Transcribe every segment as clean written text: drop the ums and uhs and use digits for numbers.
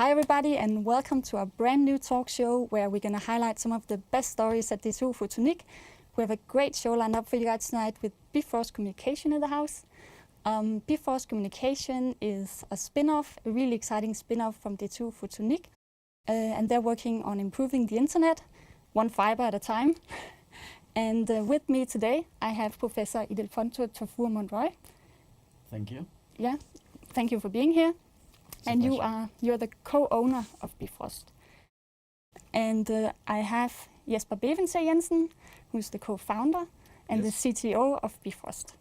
Hi everybody and welcome to our brand new talk show where we're going to highlight some of the best stories at DTU Fotonik. We have a great show lined up for you guys tonight with Bifrost Communication in the house. Bifrost Communication is a spin-off, a really exciting spin-off from DTU Fotonik. And they're working on improving the internet, one fiber at a time. And with me today I have Professor Ildefonso Tafur-Monroy. Thank you. Yeah, thank you for being here. And you're the co-owner of Bifrost. And I have Jesper Bevense Jensen, who's the co-founder and the CTO of Bifrost.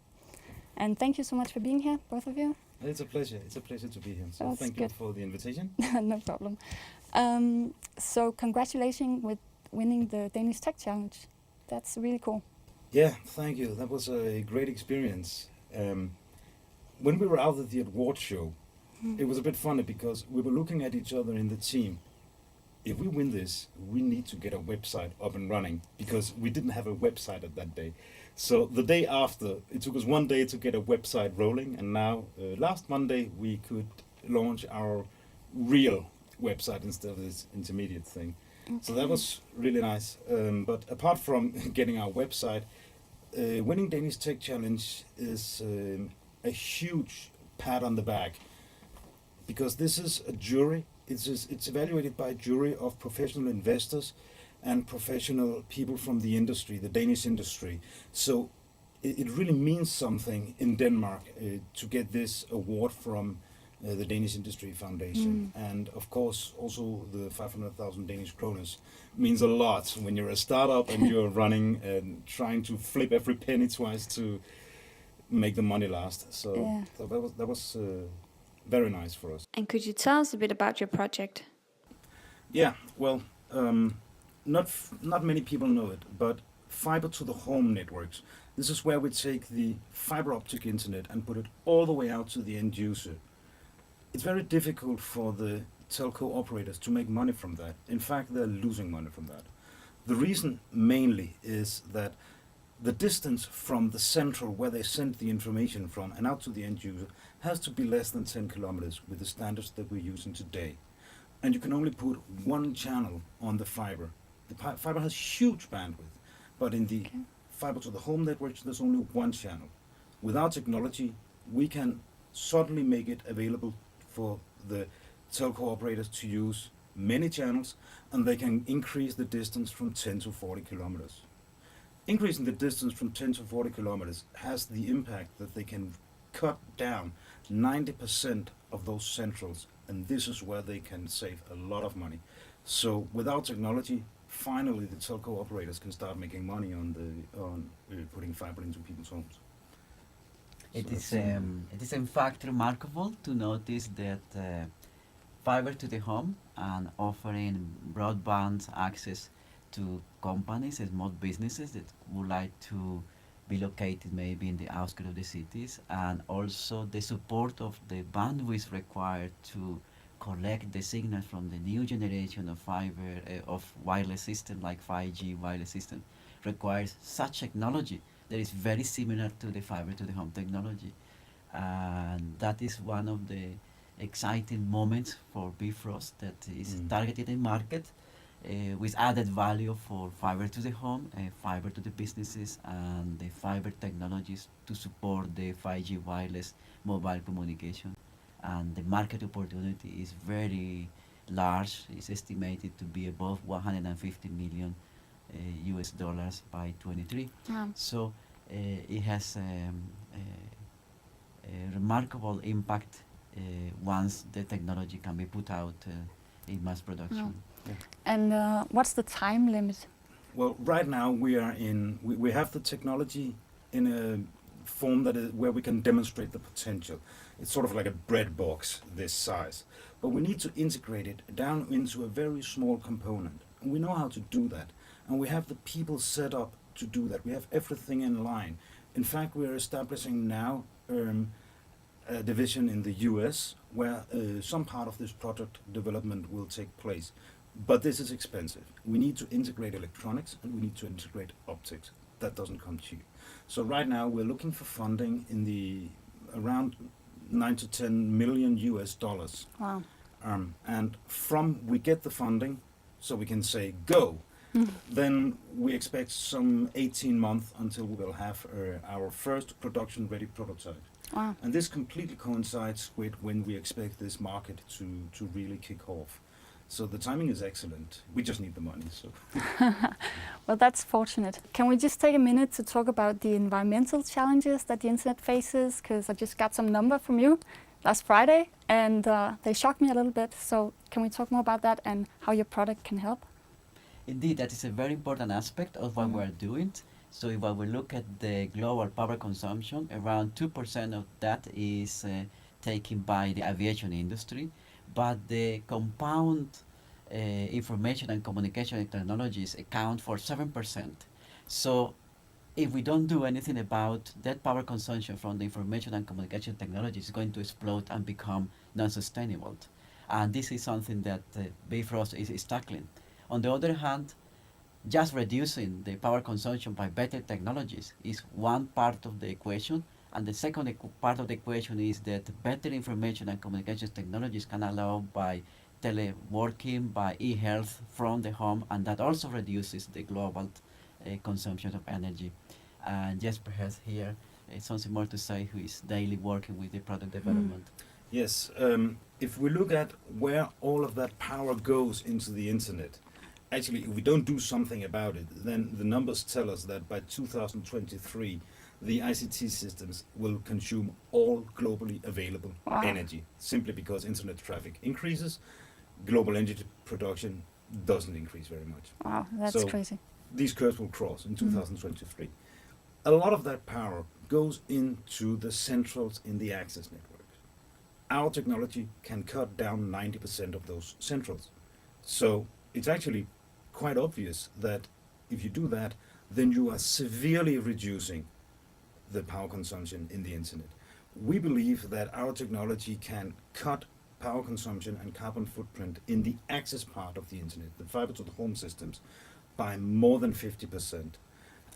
And thank you so much for being here, both of you. It's a pleasure. It's a pleasure to be here. So thank you for the invitation. No problem. So congratulations with winning the Danish Tech Challenge. That's really cool. Yeah, thank you. That was a great experience. When we were out at the award show, it was a bit funny because we were looking at each other in the team. If we win this, we need to get a website up and running because we didn't have a website at that day. So the day after, it took us one day to get a website rolling, and now last Monday we could launch our real website instead of this intermediate thing. Okay. So that was really nice. But apart from getting our website, winning Danish Tech Challenge is a huge pat on the back. Because this is a jury, it's evaluated by a jury of professional investors and professional people from the industry, the Danish industry. So it really means something in Denmark to get this award from the Danish Industry Foundation. And of course, also the 500,000 Danish kroners means a lot when you're a startup and you're running and trying to flip every penny twice to make the money last. So, that was very nice for us. And could you tell us a bit about your project? Yeah, well, not many people know it, but fiber to the home networks. This is where we take the fiber optic internet and put it all the way out to the end user. It's very difficult for the telco operators to make money from that. In fact, they're losing money from that. The reason mainly is that the distance from the central where they send the information from and out to the end user has to be less than 10 kilometers with the standards that we're using today. And you can only put one channel on the fiber. The fiber has huge bandwidth, but in the fiber to the home networks, there's only one channel. With our technology, we can suddenly make it available for the telco operators to use many channels, and they can increase the distance from 10 to 40 kilometers. Increasing the distance from 10 to 40 kilometers has the impact that they can cut down 90% of those centrals, and this is where they can save a lot of money. So without technology, finally the telco operators can start making money on putting fiber into people's homes. It is in fact remarkable to notice that fiber to the home and offering broadband access to companies, small businesses that would like to be located maybe in the outskirts of the cities, and also the support of the bandwidth required to collect the signal from the new generation of fiber, of wireless system like 5G wireless system, requires such technology that is very similar to the fiber to the home technology. And that is one of the exciting moments for Bifrost that is targeted in market with added value for fiber to the home, fiber to the businesses, and the fiber technologies to support the 5G wireless mobile communication. And the market opportunity is very large. It's estimated to be above 150 million US dollars by 23. So it has a remarkable impact once the technology can be put out in mass production. Yeah. And what's the time limit? Well, right now we have the technology in a form that is where we can demonstrate the potential. It's sort of like a bread box this size, but we need to integrate it down into a very small component. And we know how to do that, and we have the people set up to do that. We have everything in line. In fact, we are establishing now a division in the US where some part of this product development will take place. But this is expensive. We need to integrate electronics and we need to integrate optics. That doesn't come cheap. So right now we're looking for funding in the around 9 to 10 million US dollars. Wow. And from we get the funding, so we can say go, then we expect some 18 months until we will have our first production-ready prototype. Wow. And this completely coincides with when we expect this market to really kick off. So the timing is excellent. We just need the money. So. Well, that's fortunate. Can we just take a minute to talk about the environmental challenges that the internet faces? Because I just got some number from you last Friday, and they shocked me a little bit. So can we talk more about that and how your product can help? Indeed, that is a very important aspect of what we're doing. So if we look at the global power consumption, around 2% of that is taken by the aviation industry, but the compound information and communication technologies account for 7%. So if we don't do anything about that power consumption from the information and communication technology, it's going to explode and become non-sustainable. And this is something that Bifrost is tackling. On the other hand, just reducing the power consumption by better technologies is one part of the equation, and the second part of the equation is that better information and communications technologies can allow by teleworking, by e-health from the home, and that also reduces the global consumption of energy. And Jesper has here something more to say, who is daily working with the product development. Yes, if we look at where all of that power goes into the internet, actually, if we don't do something about it, then the numbers tell us that by 2023, the ICT systems will consume all globally available energy, simply because internet traffic increases, global energy production doesn't increase very much. Wow, that's So crazy. these curves will cross in 2023. A lot of that power goes into the centrals in the access network. Our technology can cut down 90% of those centrals. So it's actually quite obvious that if you do that, then you are severely reducing the power consumption in the internet. We believe that our technology can cut power consumption and carbon footprint in the access part of the internet, the fiber to the home systems, by more than 50%.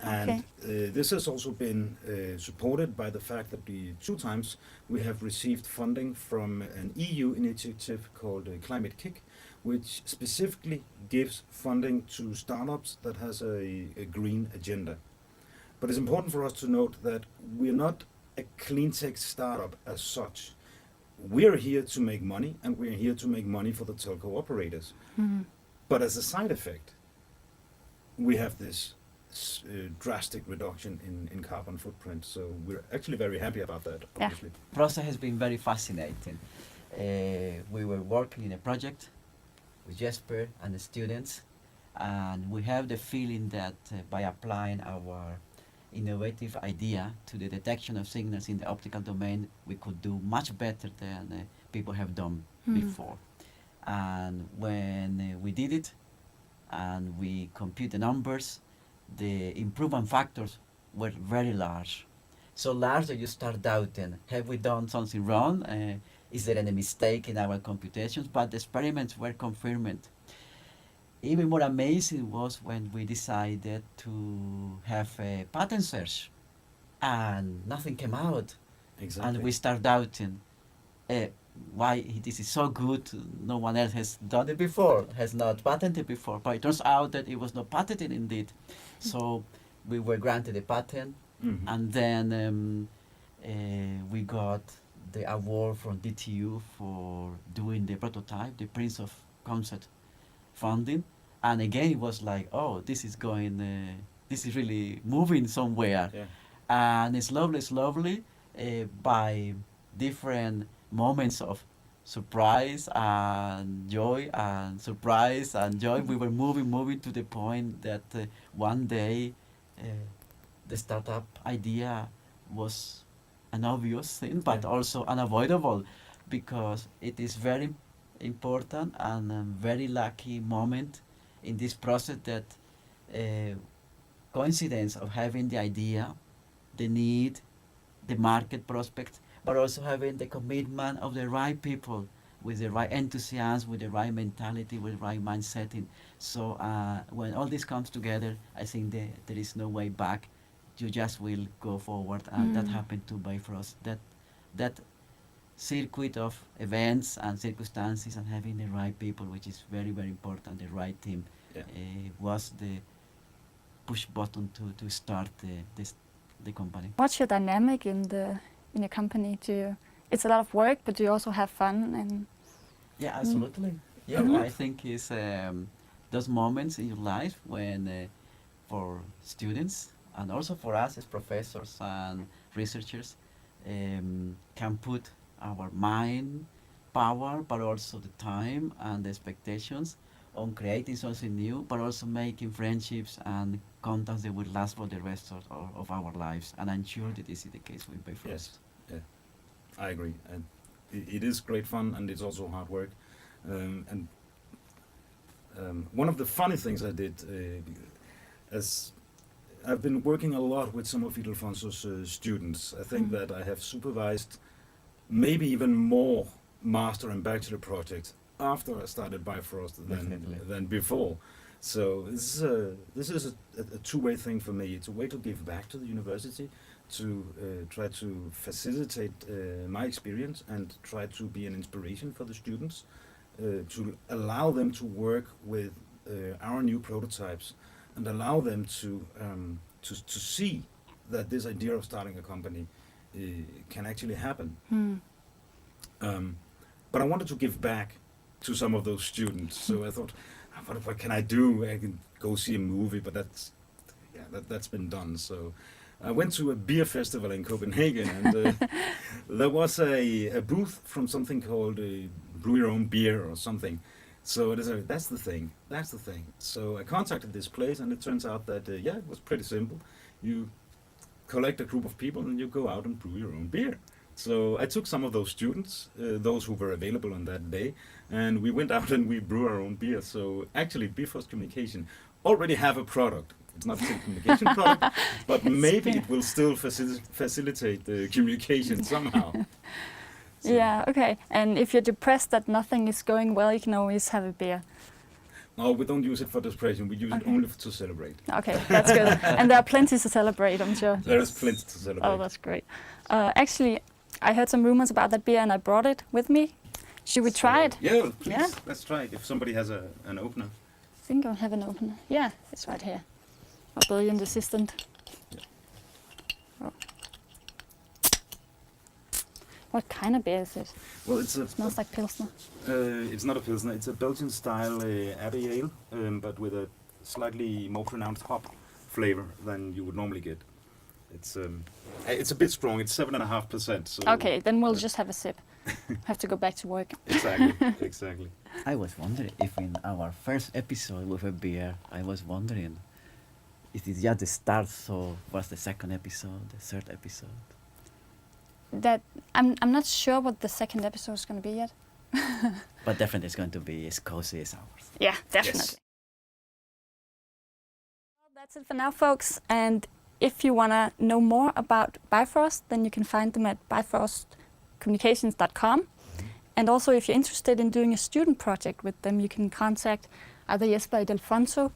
And this has also been supported by the fact that 2 times we have received funding from an EU initiative called Climate Kick, which specifically gives funding to startups that has a green agenda. But it's important for us to note that we're not a clean tech startup as such. We're here to make money, and we're here to make money for the telco operators. But as a side effect, we have this drastic reduction in carbon footprint. So we're actually very happy about that, obviously. The process has been very fascinating. We were working in a project with Jesper and the students, and we have the feeling that by applying our innovative idea to the detection of signals in the optical domain, we could do much better than people have done before. And when we did it and we compute the numbers, the improvement factors were very large. So large that you start doubting, have we done something wrong? Is there any mistake in our computations? But the experiments were confirmed. Even more amazing was when we decided to have a pattern search, and nothing came out. Exactly. And we start doubting why this is so good. No one else has done it before, has not patented before. But it turns out that it was not patented indeed. So we were granted a patent, and then we got the award from DTU for doing the prototype, the Prince of Concept funding. And again, it was like, oh, this is going, this is really moving somewhere. Yeah. And slowly, by different moments of surprise and joy and surprise and joy, we were moving to the point that one day the startup idea was an obvious thing, but also unavoidable, because it is very important and a very lucky moment in this process that coincidence of having the idea, the need, the market prospect, but also having the commitment of the right people with the right enthusiasm, with the right mentality, with the right mindset. So when all this comes together, I think there is no way back. You just will go forward, and that happened to Bifrost. That circuit of events and circumstances and having the right people, which is very, very important, the right team, was the push button to start the company. What's your dynamic in your company? It's a lot of work, but do you also have fun? And Yeah, absolutely. Yeah, Mhm. I think it's those moments in your life when for students and also for us as professors and researchers can put our mind power, but also the time and the expectations on creating something new, but also making friendships and contacts that will last for the rest of our lives. And I'm sure that this is the case with Bifrost. Yes, I agree. And it is great fun, and it's also hard work. And one of the funny things I did, as I've been working a lot with some of Ildefonso's students, I think that I have supervised maybe even more master and bachelor projects after I started Bifrost Definitely. than before. So this is a two-way thing for me. It's a way to give back to the university, to try to facilitate my experience and try to be an inspiration for the students, to allow them to work with our new prototypes and allow them to see that this idea of starting a company can actually happen. But I wanted to give back to some of those students, so I thought, what can I do? I can go see a movie, but that's been done. So I went to a beer festival in Copenhagen, and there was a booth from something called Brew Your Own Beer or something. So I decided, that's the thing. So I contacted this place, and it turns out that it was pretty simple. You collect a group of people, and you go out and brew your own beer. So I took some of those students, those who were available on that day, and we went out and we brew our own beer. So actually, Bifrost Communication already have a product. It's not a communication product, but maybe it will still facilitate the communication somehow. So yeah, okay. And if you're depressed that nothing is going well, you can always have a beer. No, we don't use it for depression. We use it only to celebrate. Okay, that's good. And there are plenty to celebrate, I'm sure. There is plenty to celebrate. Oh, that's great. Actually, I heard some rumors about that beer and I brought it with me. Should we try it? Yeah, please. Yeah. Let's try it. If somebody has an opener. I think I have an opener. Yeah, it's right here. Our brilliant assistant. Yeah. Oh. What kind of beer is it? Well, it Smells like Pilsner. it's not a pilsner. It's a Belgian-style Abbey ale, but with a slightly more pronounced hop flavor than you would normally get. It's a bit strong. It's 7.5%. So Okay, then we'll just have a sip. Have to go back to work. Exactly. I was wondering if in our first episode with a beer, I was wondering if it's just the start, so what's the second episode, the third episode? That I'm not sure what the second episode is going to be yet. But definitely it's going to be as cozy as ours. Yeah, definitely. Well, that's it for now, folks. And if you want to know more about Bifrost, then you can find them at bifrostcommunications.com. And also, if you're interested in doing a student project with them, you can contact either Jesper or Ildefonso.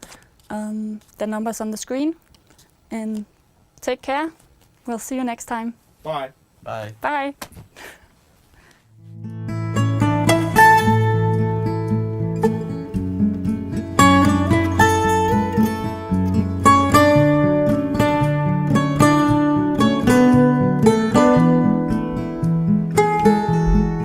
The number's on the screen. And take care. We'll see you next time. Bye. Bye. Bye.